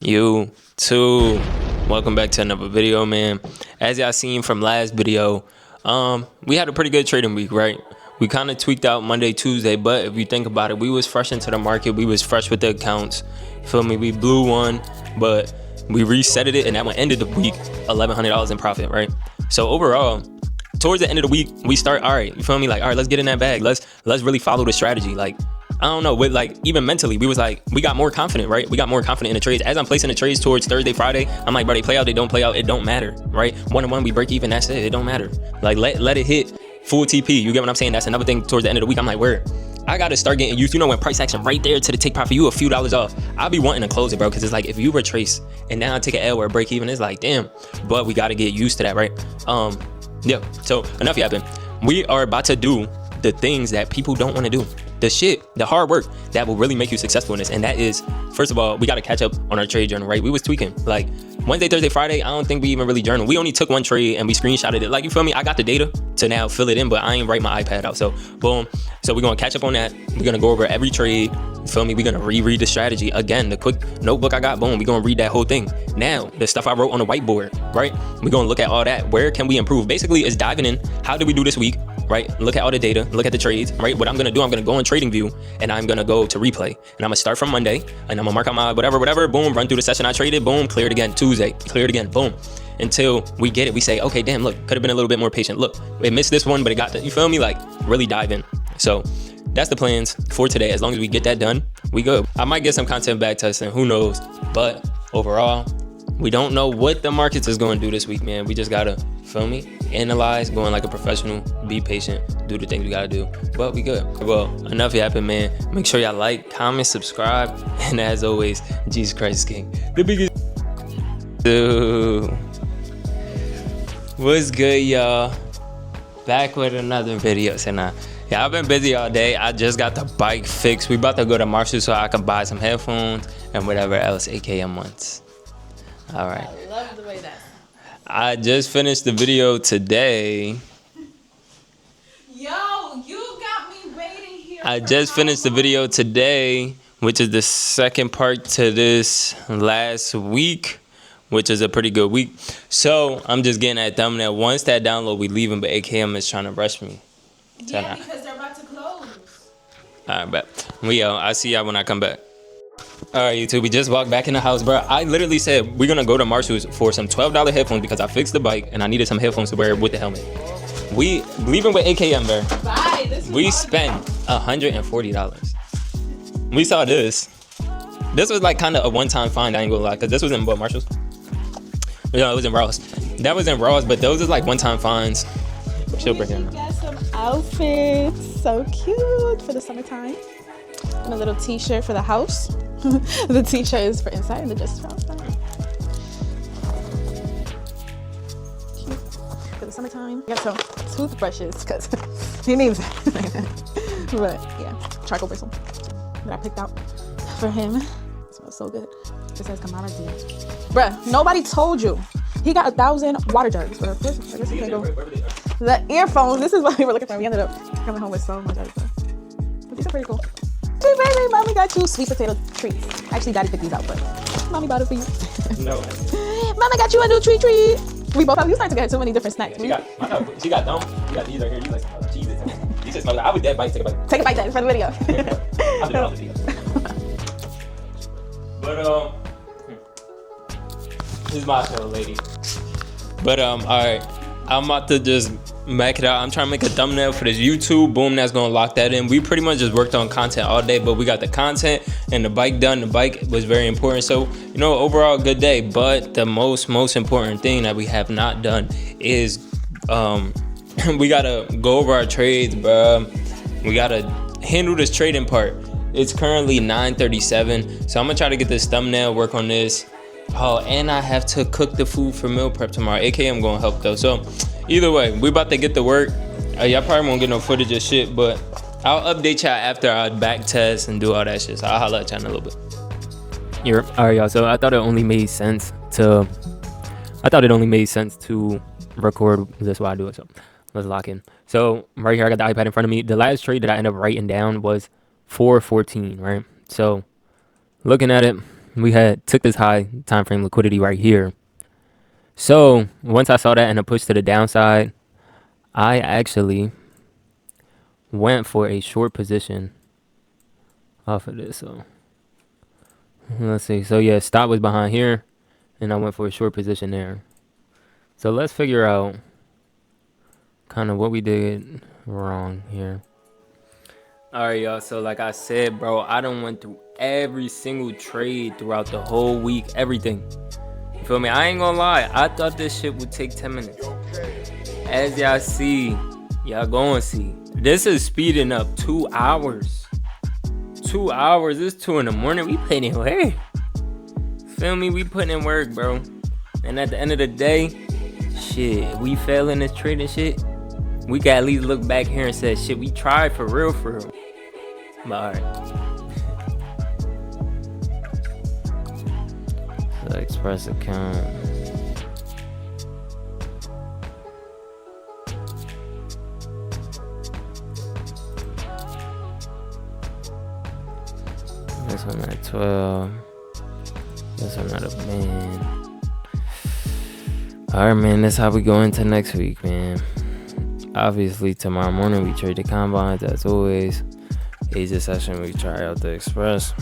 You too. Welcome back to another video, man. As y'all seen from last video, we had a pretty good trading week, right? We kind of tweaked out Monday, Tuesday, but if you think about it, we was fresh into the market. We was fresh with the accounts. Feel me? We blew one, but we reset it, and that one ended the week $1,100 in profit, right? So overall, towards the end of the week, we start, all right, you feel me? Like, all right, let's get in that bag. Let's really follow the strategy. Like, I don't know, with like even mentally, we was like, we got more confident, right? We got more confident in the trades. As I'm placing the trades towards Thursday, Friday, I'm like, bro, they play out, they don't play out, it don't matter, right? 1-1, we break even, that's it, it don't matter. Like, let it hit full TP, you get what I'm saying? That's another thing towards the end of the week. I'm like, where? I gotta start getting used, you know, when price action right there to the take profit, you a few dollars off. I'll be wanting to close it, bro, because it's like, if you retrace and now I take an L or a break even, it's like, damn, but we gotta get used to that, right? Yeah, so enough yapping. We are about to do the things that people don't want to do. The hard work that will really make you successful in this. And that is, first of all, we got to catch up on our trade journal, right? We was tweaking. Like Wednesday, Thursday, Friday, I don't think we even really journal. We only took one trade and we screenshotted it. Like, you feel me? I got the data to now fill it in, but I ain't write my iPad out. So boom. So we're going to catch up on that. We're going to go over every trade. You feel me? We're going to reread the strategy. Again, the quick notebook I got, boom, we're going to read that whole thing. Now, the stuff I wrote on the whiteboard, right? We're going to look at all that. Where can we improve? Basically, it's diving in. How did we do this week? Right? Look at all the data, look at the trades, right? What I'm gonna do, I'm gonna go in trading view and I'm gonna go to replay. And I'm gonna start from Monday and I'm gonna mark out my whatever, boom, run through the session I traded, boom, clear it again. Tuesday, clear it again, boom. Until we get it, we say, okay, damn, look, could have been a little bit more patient. Look, it missed this one, but it got that. You feel me? Like, really dive in. So that's the plans for today. As long as we get that done, we good. I might get some content back testing, who knows? But overall, we don't know what the markets is going to do this week, man. We just gotta, feel me, analyze, going like a professional, be patient, do the things we gotta do. But we good. Well, enough yapping, man. Make sure y'all like, comment, subscribe, and as always, Jesus Christ is King. The biggest. Dude, what's good, y'all? Back with another video. So now, yeah, I've been busy all day. I just got the bike fixed. We about to go to Marshall so I can buy some headphones and whatever else AKM wants. All right. I love the way that. I just finished the video today. Yo, you got me waiting here. I just finished the video today, which is the second part to this last week, which is a pretty good week. So I'm just getting that thumbnail. Once that download, we leaving, but AKM is trying to rush me. Yeah, because they're about to close. All right, bet. I see y'all when I come back. All right, YouTube, we just walked back in the house, bro. I literally said we're gonna go to Marshall's for some $12 headphones because I fixed the bike and I needed some headphones to wear with the helmet. We leaving with AKM, bro. Bye. We spent $140. We saw this. This was like kind of a one-time find, I ain't gonna lie, because this was in what, Marshall's? No, it was in Ross. That was in Ross, but those are like one-time finds. She'll break it. Got some outfits, so cute for the summertime. And a little t-shirt for the house. The t-shirt is for inside and the dress is for outside. Cute for the summertime. Got some toothbrushes because he needs it. But yeah, charcoal bristle that I picked out for him. It smells so good. It says commodity. Bruh, nobody told you. He got 1,000 water jugs. But of course, I guess you can't go. The earphones. This is what we were looking for. We ended up coming home with so much other stuff. But these are pretty cool. Hey, baby, mommy got you sweet potato treats. Actually, daddy picked these out, but mommy bought it for you. No. Mama got you a new treat. We both have. You starting to get too many different snacks. She got them. You got these right here. You like some cheeses. You just smell it. I would dead bite. Take a bite. Take a bite then for the video. I'll do it all the video. But this is my show, lady. But all right, I'm about to just mac it out. I'm trying to make a thumbnail for this YouTube. Boom, that's gonna lock that in. We pretty much just worked on content all day, but we got the content and the bike done. The bike was very important. So, you know, overall good day. But the most important thing that we have not done is we gotta go over our trades, bro. We gotta handle this trading part. It's currently 9:37, so I'm gonna try to get this thumbnail, work on this. Oh, and I have to cook the food for meal prep tomorrow. AKM gonna help though. So either way, we about to get to work. Y'all probably won't get no footage of shit, but I'll update y'all after I back test and do all that shit. So I'll holla at y'all in a little bit. All right, y'all. So I thought it only made sense to record. That's why I do it. So let's lock in. So right here, I got the iPad in front of me. The last trade that I ended up writing down was 414, right? So looking at it, we had took this high time frame liquidity right here. So once I saw that and a push to the downside, I actually went for a short position off of this. So let's see. So yeah, stop was behind here, and I went for a short position there. So let's figure out kind of what we did wrong here. All right, y'all. So like I said, bro, I done went through every single trade throughout the whole week, everything. You feel me? I ain't gonna lie. I thought this shit would take 10 minutes. As y'all see, y'all gonna see. This is speeding up 2 hours. 2 hours. It's 2 in the morning. We putting in work. Feel me? We putting in work, bro. And at the end of the day, shit, we fail in this trading shit. We can at least look back here and say, shit, we tried for real, for real. But alright. So express account. This one at 12. This one at a man. Alright, man, that's how we go into next week, man. Obviously, tomorrow morning we trade the combines as always. Asia session, we try out the express.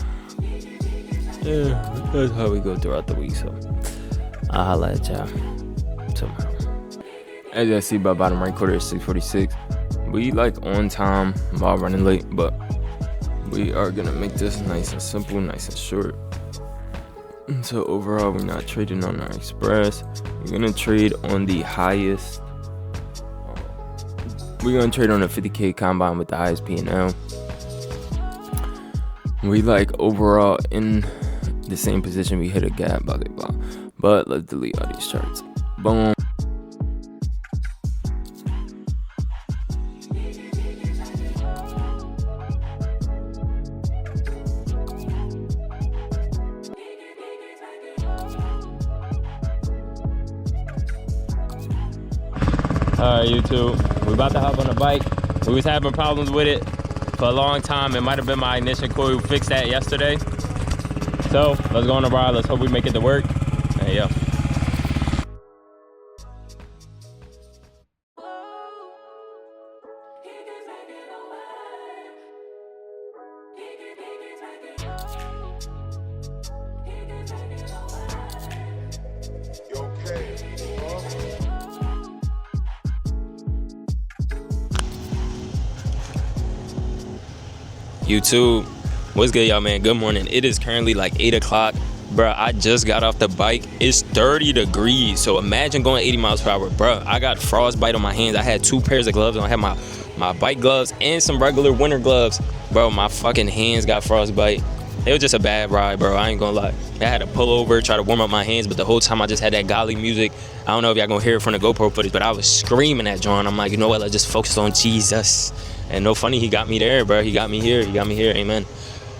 Yeah, that's how we go throughout the week. So I'll holla at y'all tomorrow. As y'all see, by bottom right quarter is 6:46. We like on time while running late, but we are gonna make this nice and simple, nice and short. So overall, we're not trading on our express. We're gonna trade on the highest. We're gonna trade on a 50K combine with the highest P&L. We like overall in the same position. We hit a gap, blah blah blah. But let's delete all these charts. Boom. Alright, YouTube, we about to hop on the bike. We was having problems with it for a long time. It might have been my ignition coil. We fixed that yesterday. So let's go on the ride. Let's hope we make it to work. Hey, yo. YouTube, what's good, y'all, man? Good morning. It is currently like 8 o'clock. Bruh, I just got off the bike. It's 30 degrees. So imagine going 80 miles per hour. Bruh, I got frostbite on my hands. I had 2 pairs of gloves on. I had my bike gloves and some regular winter gloves. Bro, my fucking hands got frostbite. It was just a bad ride, bro. I ain't gonna lie. I had to pull over, try to warm up my hands, but the whole time I just had that golly music. I don't know if y'all gonna hear it from the GoPro footage, but I was screaming at John. I'm like, you know what? Let's just focus on Jesus. And no funny, he got me there, bro. He got me here. He got me here. Amen.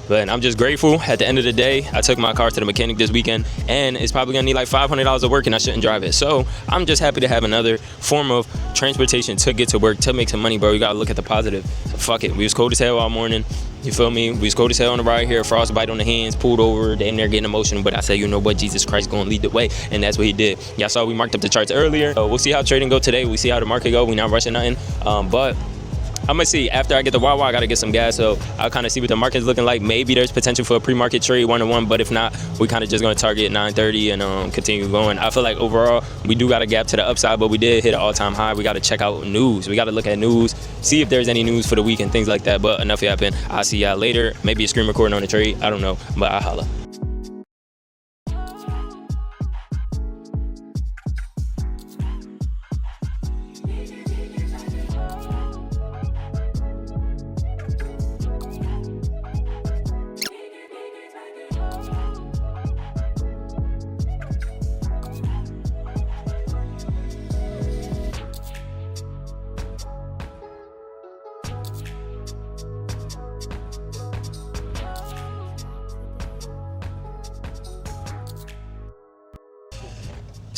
But I'm just grateful. At the end of the day, I took my car to the mechanic this weekend, and it's probably gonna need like $500 of work, and I shouldn't drive it. So I'm just happy to have another form of transportation to get to work, to make some money, bro. You gotta look at the positive. So fuck it. We was cold as hell all morning. You feel me? We was cold as hell on the ride here, frostbite on the hands, pulled over, damn near getting emotional. But I said, you know what? Jesus Christ gonna lead the way, and that's what he did. Y'all saw we marked up the charts earlier. So we'll see how trading go today. We see how the market go. We not rushing nothing. But I'm gonna see after I get the Wawa, I gotta get some gas, so I'll kind of see what the market's looking like. Maybe there's potential for a pre-market trade 1-to-1, but if not, we kind of just gonna target 930 and continue going. I feel like overall we do got a gap to the upside, but we did hit an all-time high. We gotta check out news. We gotta look at news, see if there's any news for the week and things like that. But enough yapping. I'll see y'all later. Maybe a screen recording on the trade. I don't know, but I'll holla.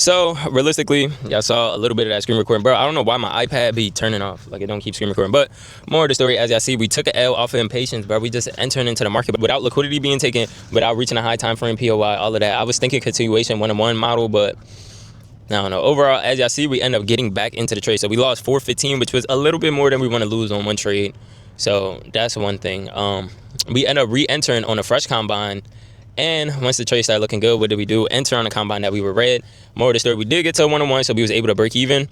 So realistically, y'all saw a little bit of that screen recording, bro. I don't know why my iPad be turning off, like it don't keep screen recording. But more of the story, as y'all see, we took an L off of impatience, bro. We just entered into the market without liquidity being taken, without reaching a high time frame POI, all of that. I was thinking continuation 1-on-1 model, but I don't know. Overall, as y'all see, we end up getting back into the trade. So we lost 415, which was a little bit more than we want to lose on one trade. So that's one thing. We end up re-entering on a fresh combine. And once the trade started looking good, what did we do? Enter on a combine that we were red. More of the story, we did get to a 1-on-1, so we was able to break even.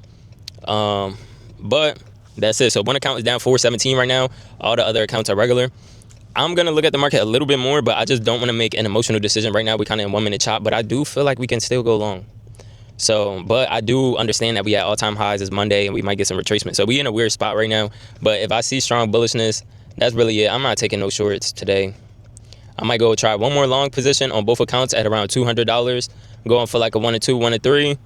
But that's it. So one account is down 417 right now. All the other accounts are regular. I'm going to look at the market a little bit more, but I just don't want to make an emotional decision right now. We kind of in 1 minute chop, but I do feel like we can still go long. So, but I do understand that we at all-time highs. It's Monday, and we might get some retracement. So we in a weird spot right now. But if I see strong bullishness, that's really it. I'm not taking no shorts today. I might go try one more long position on both accounts at around $200, going for like a 1 or 2, 1 or 3,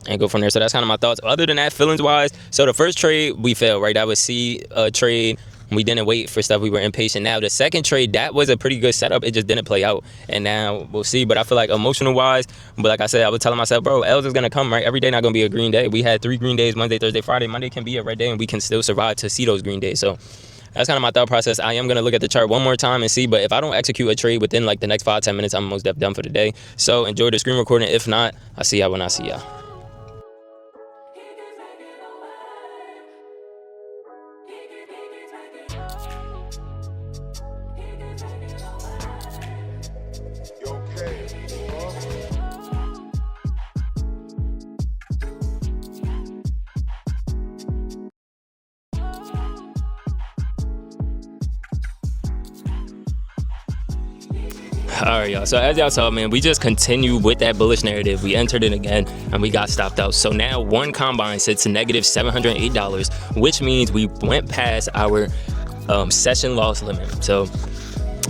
and go from there. So that's kind of my thoughts. Other than that, feelings-wise, so the first trade, we failed, right? That was C trade. We didn't wait for stuff. We were impatient. Now, the second trade, that was a pretty good setup. It just didn't play out. And now we'll see. But I feel like emotional-wise, but like I said, I was telling myself, bro, L's is going to come, right? Every day not going to be a green day. We had 3 green days, Monday, Thursday, Friday. Monday can be a red day, and we can still survive to see those green days. So that's kind of my thought process. I am going to look at the chart one more time and see, but if I don't execute a trade within like the next 5-10 minutes, I'm most definitely done for the day. So enjoy the screen recording. If not, I'll see y'all when I see y'all. All right, y'all. So as y'all saw, man, we just continue with that bullish narrative. We entered it again, and we got stopped out. So now one combine sits negative $708, which means we went past our session loss limit. So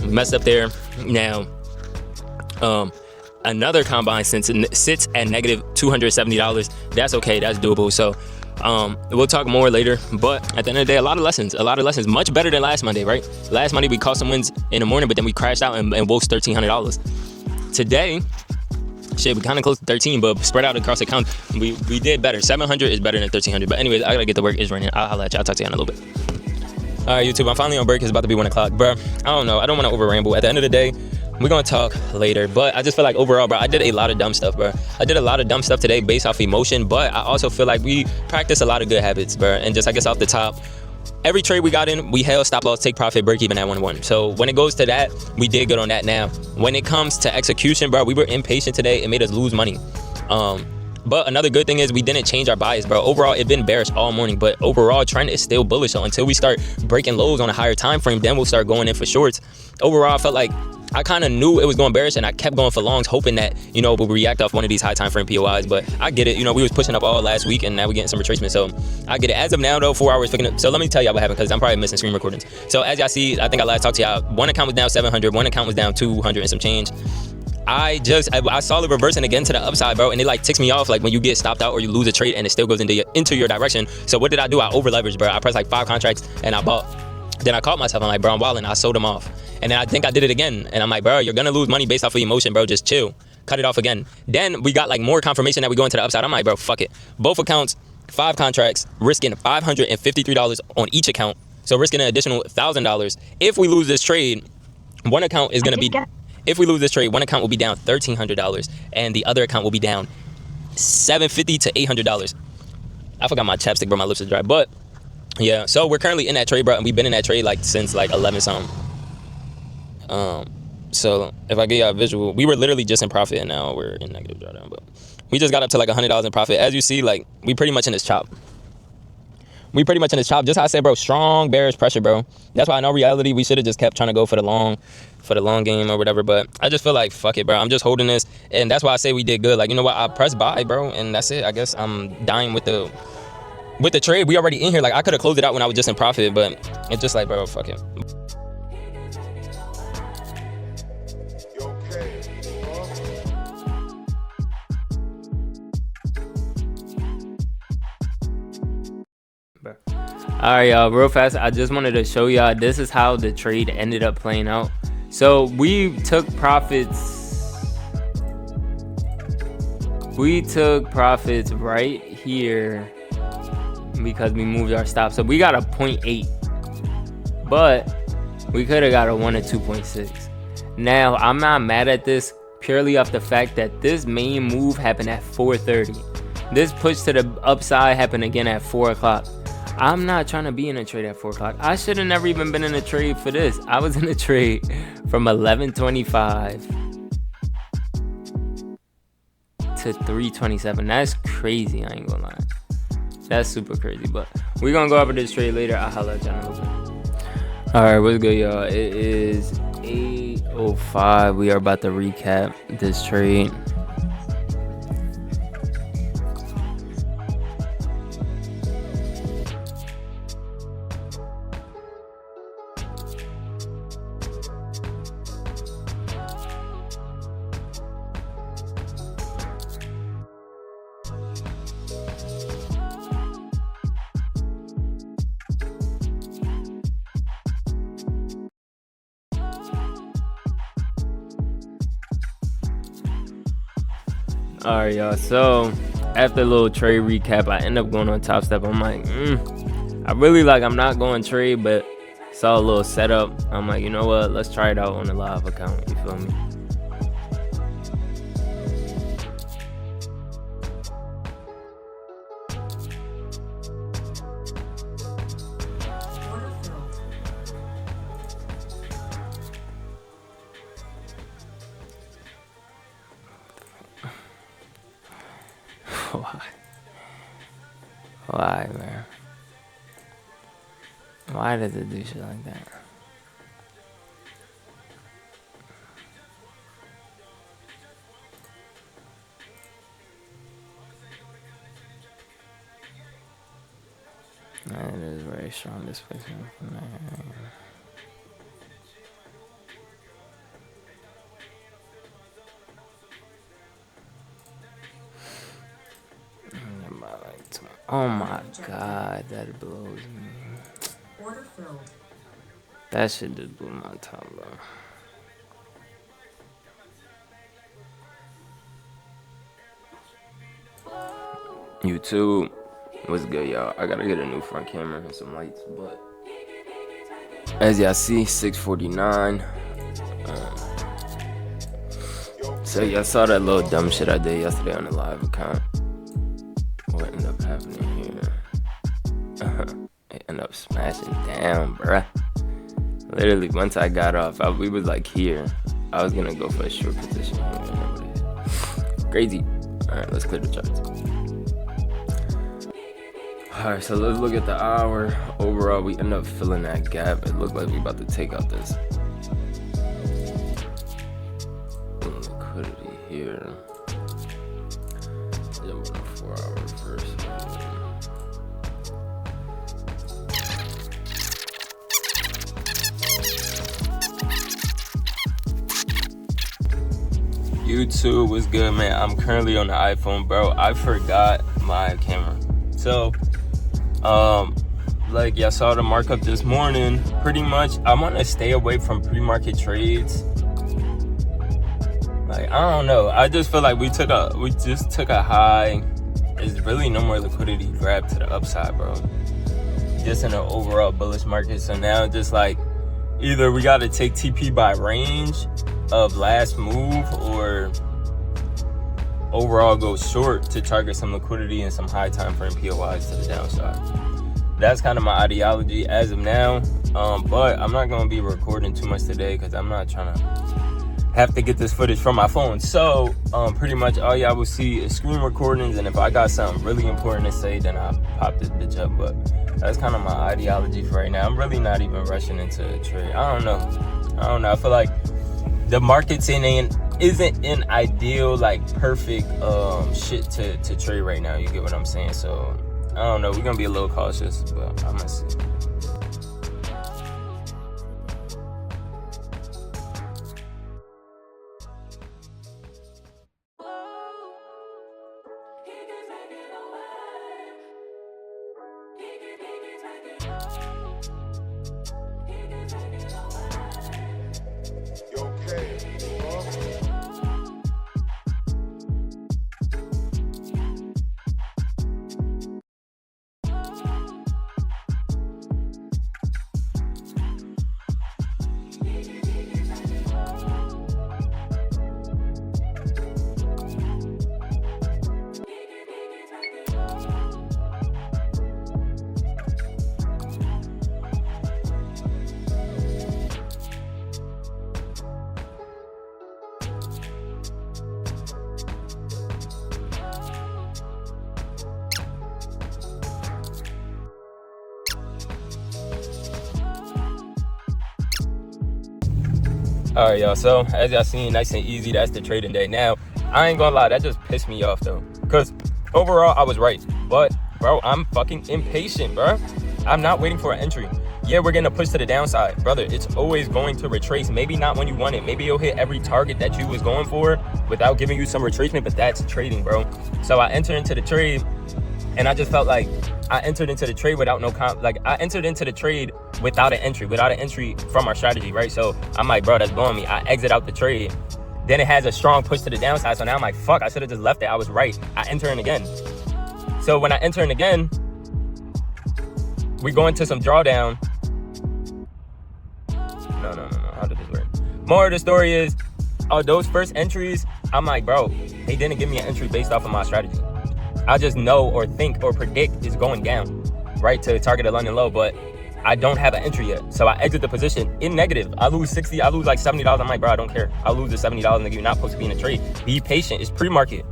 we messed up there. Now, another combine sits at negative $270. That's okay. That's doable. So we'll talk more later, but at the end of the day, a lot of lessons, much better than last Monday, right? Last Monday we caught some wins in the morning, but then we crashed out and woke $1,300. Today, shit, we kind of close to 13, but spread out across the count, we did better. 700 is better than 1300. But anyways, I gotta get to work. It's raining. I'll holla at y'all. I'll talk to you in a little bit. All right, YouTube, I'm finally on break. It's about to be 1 o'clock, bro. I don't know. I don't want to over ramble. At the end of the day, we're going to talk later, but I just feel like overall, bro, I did a lot of dumb stuff, bro. I did a lot of dumb stuff today based off emotion, but I also feel like we practice a lot of good habits, bro. And just, I guess, off the top, every trade we got in, we held, stop loss, take profit, break even at 1-1. So when it goes to that, we did good on that. Now, when it comes to execution, bro, we were impatient today. It made us lose money. But another good thing is we didn't change our bias, bro. Overall, it's been bearish all morning, but overall trend is still bullish. So until we start breaking lows on a higher time frame, then we'll start going in for shorts. Overall, I felt like I kind of knew it was going bearish, and I kept going for longs, hoping that, you know, we'll react off one of these high time frame POIs. But I get it. You know, we was pushing up all last week, and now we're getting some retracement. So I get it. As of now, though, 4 hours picking up. So let me tell y'all what happened, because I'm probably missing screen recordings. So as y'all see, I think I last talked to y'all. One account was down 700. One account was down 200 and some change. I saw it reversing again to the upside, bro, and it like ticks me off, like when you get stopped out or you lose a trade and it still goes into your direction. So what did I do? I over leveraged, bro. I pressed like 5 contracts and I bought. Then I caught myself. I'm like, bro, I'm wilding. I sold them off, and then I think I did it again. And I'm like, bro, you're gonna lose money based off of emotion, bro. Just chill. Cut it off again. Then we got like more confirmation that we go into the upside. I'm like, bro, fuck it. Both accounts, 5 contracts, risking $553 on each account. So risking an additional $1,000. If we lose this trade, one account is gonna be. If we lose this trade, one account will be down $1,300, and the other account will be down $750 to $800. I forgot my chapstick, bro. My lips are dry. But yeah, so we're currently in that trade, bro, and we've been in that trade like since like 11 something. So if I give y'all a visual, we were literally just in profit, and now we're in negative drawdown. But we just got up to like $100 in profit. As you see, like we pretty much in this chop. Just how I said, bro, strong bearish pressure, bro. That's why I know reality, we should have just kept trying to go for the long game or whatever. But I just feel like, fuck it, bro. I'm just holding this. And that's why I say we did good. Like, you know what? I pressed buy, bro. And that's it. I guess I'm dying with the trade. We already in here. Like, I could have closed it out when I was just in profit. But it's just like, bro, fuck it. All right, y'all, real fast, I just wanted to show y'all this is how the trade ended up playing out. So we took profits we took profits right here because we moved our stop. So we got a 0.8, but we could have got a 1 or 2.6. Now, I'm not mad at this purely off the fact that this main move happened at 4:30. This push to the upside happened again at 4 o'clock. I'm not trying to be in a trade at 4 o'clock. I should have never even been in a trade for this. I was in a trade from 11:25 to 3:27. That's crazy, I ain't gonna lie. That's super crazy, but we're gonna go over this trade later. I'll holler at y'all in a little bit. Alright, what's good, y'all? It is 8:05. We are about to recap this trade. Alright, y'all, so after a little trade recap, I end up going on Top Step. I'm like, I'm not going trade, but saw a little setup. I'm like, you know what, let's try it out on the live account, you feel me? Why, man? Why does it do shit like that? It is very strong displacement from there. Oh my god, that blows me. Order filled. That shit just blew my top, bro. YouTube, what's good, y'all? I gotta get a new front camera and some lights, but as y'all see, 6:49. So y'all saw that little dumb shit I did yesterday on the live account. What ended up happening here? It ended up smashing down, bruh. Literally, once I got off, we was like here. I was gonna go for a short position here. Crazy. Alright, let's clear the charts. Alright, so let's look at the hour. Overall, we end up filling that gap. It looked like we about to take out this liquidity here. Jump on a 4 hour first. YouTube was good, man. I'm currently on the iPhone, bro. I forgot my camera. So, like y'all saw the markup this morning. Pretty much, I want to stay away from pre-market trades. Like, I don't know. I just feel like we just took a high. There's really no more liquidity grab to the upside, bro. Just in an overall bullish market. So now, just like, either we got to take TP by range of last move, or overall go short to target some liquidity and some high time frame POIs to the downside. That's kind of my ideology as of now. But I'm not going to be recording too much today because I'm not trying to have to get this footage from my phone. So pretty much all y'all will see is screen recordings, and if I got something really important to say, then I'll pop this bitch up. But that's kind of my ideology for right now. I'm really not even rushing into a trade. I don't know. I feel like the market's isn't in ideal, like, perfect shit to trade right now. You get what I'm saying? So I don't know. We're gonna be a little cautious, but I'm gonna see. All right, y'all. So as y'all seen, nice and easy. That's the trading day. Now, I ain't gonna lie, that just pissed me off though, because overall I was right. But bro, I'm fucking impatient, bro. I'm not waiting for an entry. Yeah, we're getting a push to the downside, brother. It's always going to retrace. Maybe not when you want it. Maybe you'll hit every target that you was going for without giving you some retracement. But that's trading, bro. So I entered into the trade, and I just felt like I entered into the trade without I entered into the trade without an entry from our strategy, right? So I'm like, bro, that's blowing me. I exit out the trade. Then it has a strong push to the downside. So now I'm like, fuck, I should have just left it. I was right. I enter in again. So when I enter in again, we go into some drawdown. No. How did this work? More of the story is, those first entries, I'm like, bro, they didn't give me an entry based off of my strategy. I just know or think or predict is going down, right, to target a London low, but I don't have an entry yet. So I exit the position in negative. I lose 60, I lose like $70. I'm like, bro, I don't care. I'll lose the $70, nigga. You're not supposed to be in a trade. Be patient. It's pre-market.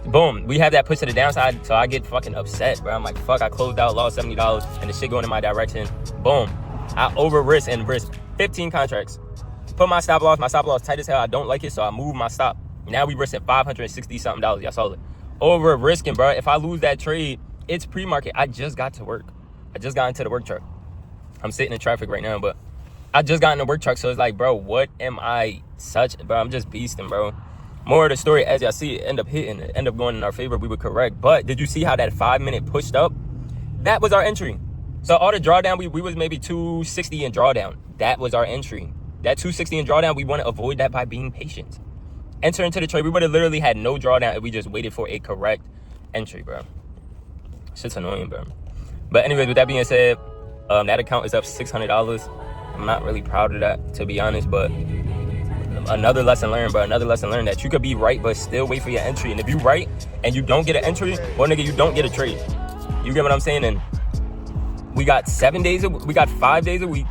Boom. We have that push to the downside, so I get fucking upset, bro. I'm like, fuck, I closed out, lost $70, and the shit going in my direction. Boom. I over-risk and risk 15 contracts. Put my stop loss tight as hell. I don't like it, so I move my stop. Now we risk at $560-something. Y'all saw it. Over risking, bro. If I lose that trade, it's pre-market. I just got to work. I just got into the work truck. I'm sitting in traffic right now, but I just got in the work truck, so it's like, bro, what am I bro, I'm just beasting, bro. More of the story, as y'all see, it end up hitting, it end up going in our favor. We were correct. But did you see how that 5 minute pushed up? That was our entry. So all the drawdown, we was maybe 260 in drawdown. That was our entry. That 260 in drawdown, we want to avoid that by being patient. Enter into the trade. We would have literally had no drawdown if we just waited for a correct entry, bro. Shit's annoying, bro. But anyways, with that being said, that account is up $600. I'm not really proud of that, to be honest, but another lesson learned, bro. Another lesson learned that you could be right, but still wait for your entry. And if you right and you don't get an entry, well, nigga, you don't get a trade. You get what I'm saying? And we got 5 days a week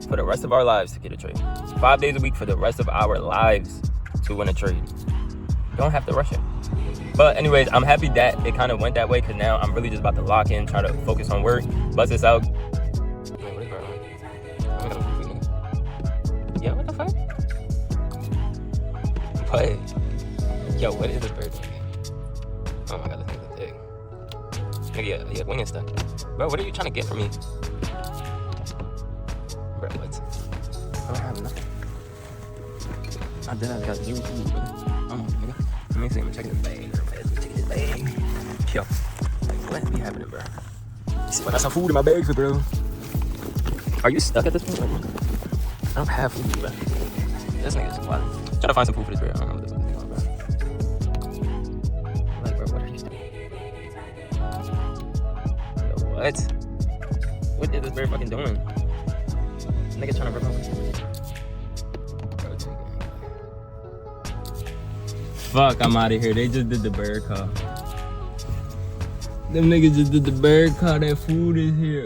for the rest of our lives to get a trade. 5 days a week for the rest of our lives to win a trade. You don't have to rush it. But anyways, I'm happy that it kind of went that way, because now I'm really just about to lock in, try to focus on work, bust this out. Yeah, what the fuck? But, yo, what is this bird doing? Oh my god, this thing's a dick. Nigga, yeah, wing and stuff. Bro, what are you trying to get from me? Bro, what? I don't have nothing. I got zero food, bro. Nigga. Let me see, I'm checking the bag. Yo, what be happening, bro? See, I got some food in my bag, bro. Are you stuck at this point? I don't have food, bro. This nigga's wild. Try to find some food for this bear. I don't know what this is going on, bro. Like, bro, what are you doing? Yo, what? What is this bear fucking doing? This nigga trying to rip my. Fuck, I'm out of here. They just did the bear call. Them niggas just did the bear call. That food is here.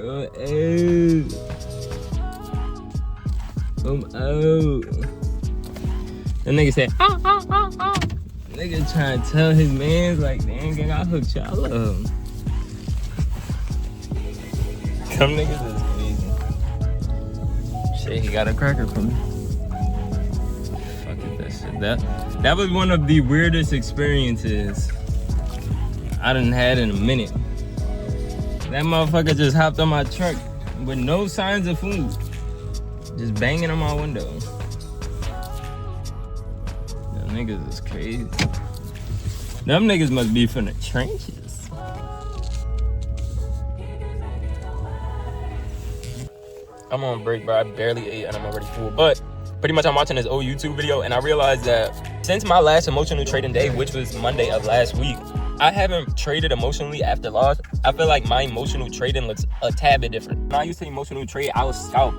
I'm out. That nigga said, Nigga trying to tell his mans, like, damn, gang, I hooked y'all up. Them niggas is crazy. Shit, he got a cracker from me. Fuck is that shit. That was one of the weirdest experiences I done had in a minute. That motherfucker just hopped on my truck with no signs of food. Just banging on my window. Them niggas is crazy. Them niggas must be from the trenches. I'm on break, bro. I barely ate and I'm already full. But pretty much I'm watching this old YouTube video and I realized that since my last emotional trading day, which was Monday of last week, I haven't traded emotionally after loss. I feel like my emotional trading looks a tad bit different. When I used to emotional trade, I'll scout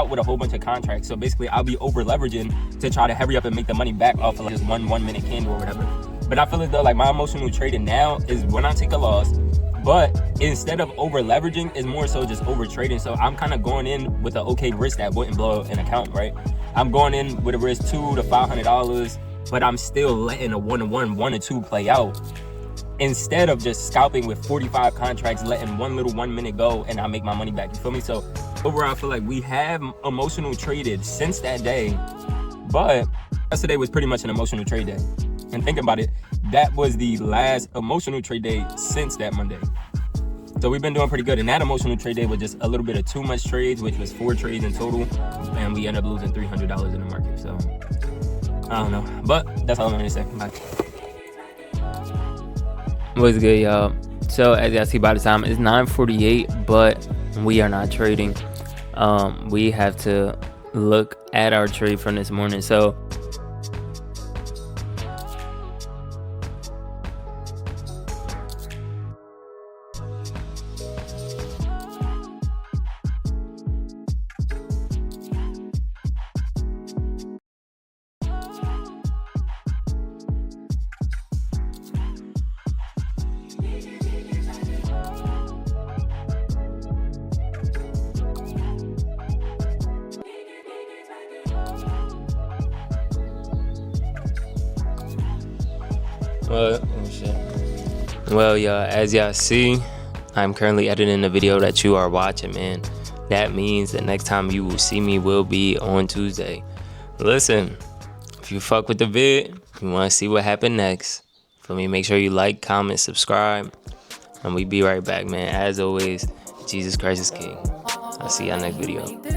with a whole bunch of contracts. So basically I'll be over leveraging to try to hurry up and make the money back off of like just one minute candle or whatever. But I feel as though like my emotional trading now is when I take a loss, but instead of over leveraging, it's more so just over trading. So I'm kind of going in with an okay risk that wouldn't blow an account, right? I'm going in with a risk $200 to $500, but I'm still letting a 1-to-1, 1-to-2 play out. Instead of just scalping with 45 contracts, letting one little 1 minute go and I make my money back. You feel me? So overall, I feel like we have emotional traded since that day, but yesterday was pretty much an emotional trade day. And think about it, that was the last emotional trade day since that Monday. So we've been doing pretty good. And that emotional trade day was just a little bit of too much trades, which was 4 trades in total. And we ended up losing $300 in the market. So I don't know. But that's all I'm going to say. Bye. What's good, y'all? So as y'all see by the time, it's 9:48, but we are not trading. We have to look at our trade from this morning. So well, y'all, as y'all see, I'm currently editing the video that you are watching, man. That means the next time you will see me will be on Tuesday. Listen, if you fuck with the vid, you want to see what happened next, for me, make sure you like, comment, subscribe, and we be right back, man. As always, Jesus Christ is King. I'll see y'all next video.